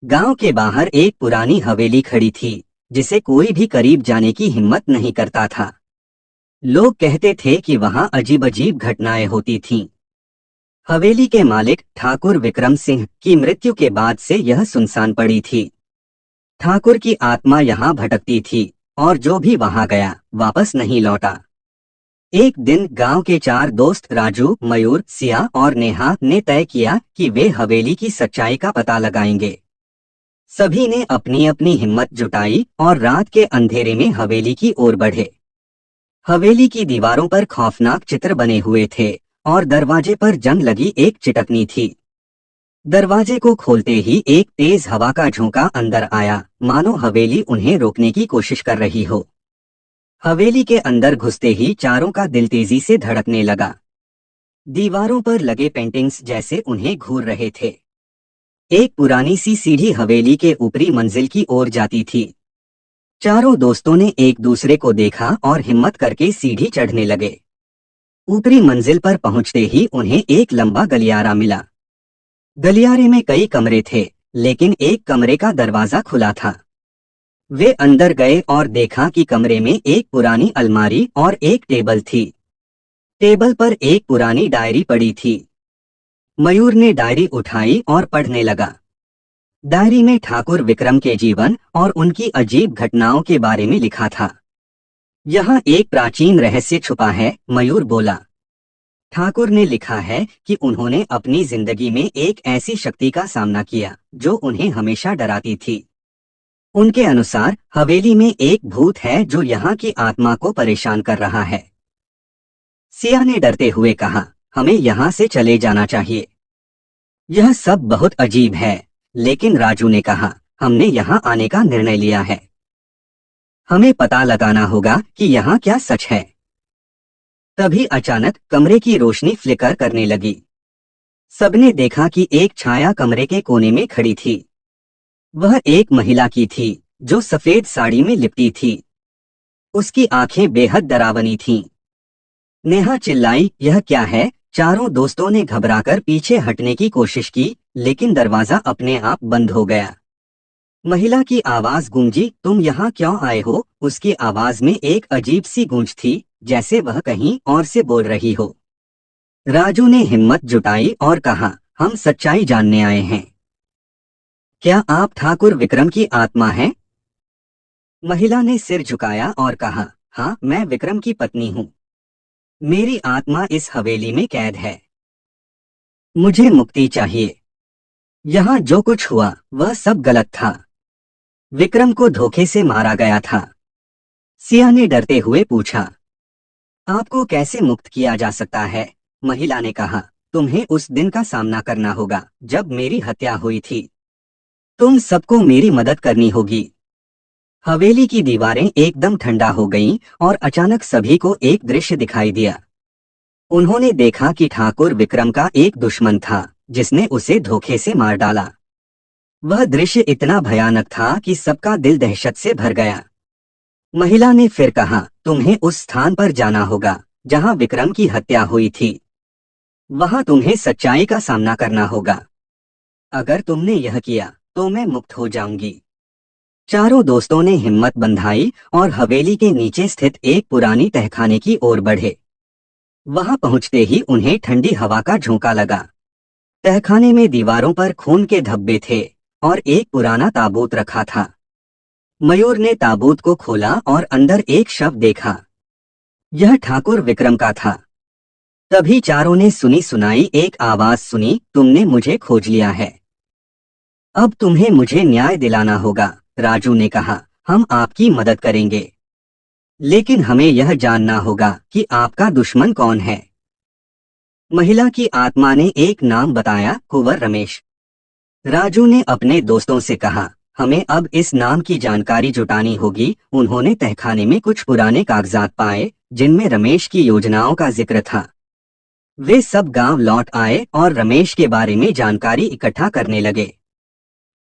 गांव के बाहर एक पुरानी हवेली खड़ी थी, जिसे कोई भी करीब जाने की हिम्मत नहीं करता था। लोग कहते थे कि वहां अजीब अजीब घटनाएं होती थीं। हवेली के मालिक ठाकुर विक्रम सिंह की मृत्यु के बाद से यह सुनसान पड़ी थी। ठाकुर की आत्मा यहाँ भटकती थी और जो भी वहां गया वापस नहीं लौटा। एक दिन गांव के चार दोस्त राजू, मयूर, सिया और नेहा ने तय किया कि वे हवेली की सच्चाई का पता लगाएंगे। सभी ने अपनी अपनी हिम्मत जुटाई और रात के अंधेरे में हवेली की ओर बढ़े। हवेली की दीवारों पर खौफनाक चित्र बने हुए थे और दरवाजे पर जंग लगी एक चिटकनी थी। दरवाजे को खोलते ही एक तेज हवा का झोंका अंदर आया, मानो हवेली उन्हें रोकने की कोशिश कर रही हो। हवेली के अंदर घुसते ही चारों का दिल तेजी से धड़कने लगा। दीवारों पर लगे पेंटिंग्स जैसे उन्हें घूर रहे थे। एक पुरानी सी सीढ़ी हवेली के ऊपरी मंजिल की ओर जाती थी। चारों दोस्तों ने एक दूसरे को देखा और हिम्मत करके सीढ़ी चढ़ने लगे। ऊपरी मंजिल पर पहुंचते ही उन्हें एक लंबा गलियारा मिला। गलियारे में कई कमरे थे, लेकिन एक कमरे का दरवाजा खुला था। वे अंदर गए और देखा कि कमरे में एक पुरानी अलमारी और एक टेबल थी। टेबल पर एक पुरानी डायरी पड़ी थी। मयूर ने डायरी उठाई और पढ़ने लगा। डायरी में ठाकुर विक्रम के जीवन और उनकी अजीब घटनाओं के बारे में लिखा था। यहाँ एक प्राचीन रहस्य छुपा है, मयूर बोला। ठाकुर ने लिखा है कि उन्होंने अपनी जिंदगी में एक ऐसी शक्ति का सामना किया जो उन्हें हमेशा डराती थी। उनके अनुसार हवेली में एक भूत है जो यहाँ की आत्मा को परेशान कर रहा है। सिया ने डरते हुए कहा, हमें यहाँ से चले जाना चाहिए। यह सब बहुत अजीब है, लेकिन राजू ने कहा, हमने यहाँ आने का निर्णय लिया है। हमें पता लगाना होगा कि यहाँ क्या सच है। तभी अचानक कमरे की रोशनी फ्लिकर करने लगी। सबने देखा कि एक छाया कमरे के कोने में खड़ी थी। वह एक महिला की थी जो सफेद साड़ी में लिपटी थी। उसकी आंखें बेहद डरावनी थीं। नेहा चिल्लाई, यह क्या है? चारों दोस्तों ने घबराकर पीछे हटने की कोशिश की, लेकिन दरवाजा अपने आप बंद हो गया। महिला की आवाज गूंजी, तुम यहाँ क्यों आए हो? उसकी आवाज में एक अजीब सी गूंज थी, जैसे वह कहीं और से बोल रही हो। राजू ने हिम्मत जुटाई और कहा, हम सच्चाई जानने आए हैं। क्या आप ठाकुर विक्रम की आत्मा हैं? महिला ने सिर झुकाया और कहा, हाँ, मैं विक्रम की पत्नी हूँ। मेरी आत्मा इस हवेली में कैद है। मुझे मुक्ति चाहिए। यहाँ जो कुछ हुआ वह सब गलत था। विक्रम को धोखे से मारा गया था। सिया ने डरते हुए पूछा, आपको कैसे मुक्त किया जा सकता है? महिला ने कहा, तुम्हें उस दिन का सामना करना होगा जब मेरी हत्या हुई थी। तुम सबको मेरी मदद करनी होगी। हवेली की दीवारें एकदम ठंडा हो गईं और अचानक सभी को एक दृश्य दिखाई दिया। उन्होंने देखा कि ठाकुर विक्रम का एक दुश्मन था जिसने उसे धोखे से मार डाला। वह दृश्य इतना भयानक था कि सबका दिल दहशत से भर गया। महिला ने फिर कहा, तुम्हें उस स्थान पर जाना होगा जहां विक्रम की हत्या हुई थी। वहां तुम्हें सच्चाई का सामना करना होगा। अगर तुमने यह किया तो मैं मुक्त हो जाऊंगी। चारों दोस्तों ने हिम्मत बंधाई और हवेली के नीचे स्थित एक पुरानी तहखाने की ओर बढ़े। वहां पहुंचते ही उन्हें ठंडी हवा का झोंका लगा। तहखाने में दीवारों पर खून के धब्बे थे और एक पुराना ताबूत रखा था। मयूर ने ताबूत को खोला और अंदर एक शव देखा। यह ठाकुर विक्रम का था। तभी चारों ने सुनी सुनाई एक आवाज सुनी, तुमने मुझे खोज लिया है। अब तुम्हें मुझे न्याय दिलाना होगा। राजू ने कहा, हम आपकी मदद करेंगे, लेकिन हमें यह जानना होगा कि आपका दुश्मन कौन है। महिला की आत्मा ने एक नाम बताया, कुंवर रमेश। राजू ने अपने दोस्तों से कहा, हमें अब इस नाम की जानकारी जुटानी होगी। उन्होंने तहखाने में कुछ पुराने कागजात पाए जिनमें रमेश की योजनाओं का जिक्र था। वे सब गांव लौट आए और रमेश के बारे में जानकारी इकट्ठा करने लगे।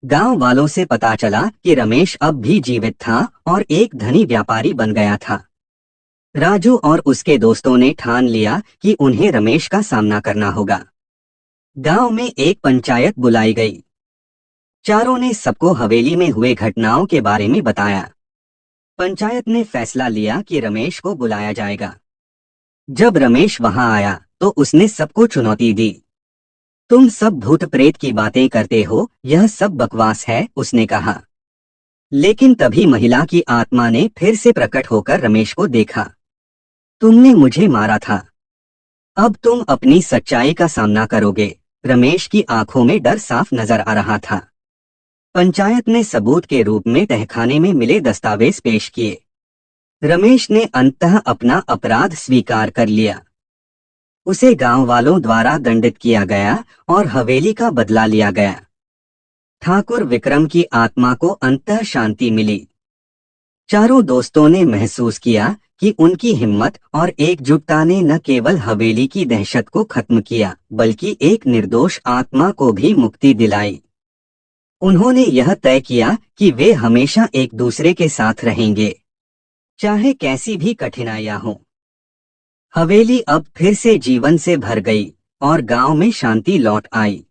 गांव वालों से पता चला कि रमेश अब भी जीवित था और एक धनी व्यापारी बन गया था। राजू और उसके दोस्तों ने ठान लिया कि उन्हें रमेश का सामना करना होगा। गांव में एक पंचायत बुलाई गई। चारों ने सबको हवेली में हुए घटनाओं के बारे में बताया। पंचायत ने फैसला लिया कि रमेश को बुलाया जाएगा। जब रमेश वहां आया तो उसने सबको चुनौती दी। तुम सब भूत प्रेत की बातें करते हो, यह सब बकवास है, उसने कहा। लेकिन तभी महिला की आत्मा ने फिर से प्रकट होकर रमेश को देखा। तुमने मुझे मारा था, अब तुम अपनी सच्चाई का सामना करोगे। रमेश की आंखों में डर साफ नजर आ रहा था। पंचायत ने सबूत के रूप में तहखाने में मिले दस्तावेज पेश किए। रमेश ने अंततः अपना अपराध स्वीकार कर लिया। उसे गांव वालों द्वारा दंडित किया गया और हवेली का बदला लिया गया। ठाकुर विक्रम की आत्मा को अंततः शांति मिली। चारों दोस्तों ने महसूस किया कि उनकी हिम्मत और एकजुटता ने न केवल हवेली की दहशत को खत्म किया, बल्कि एक निर्दोष आत्मा को भी मुक्ति दिलाई। उन्होंने यह तय किया कि वे हमेशा एक दूसरे के साथ रहेंगे, चाहे कैसी भी कठिनाइयां हों। हवेली अब फिर से जीवन से भर गई और गांव में शांति लौट आई।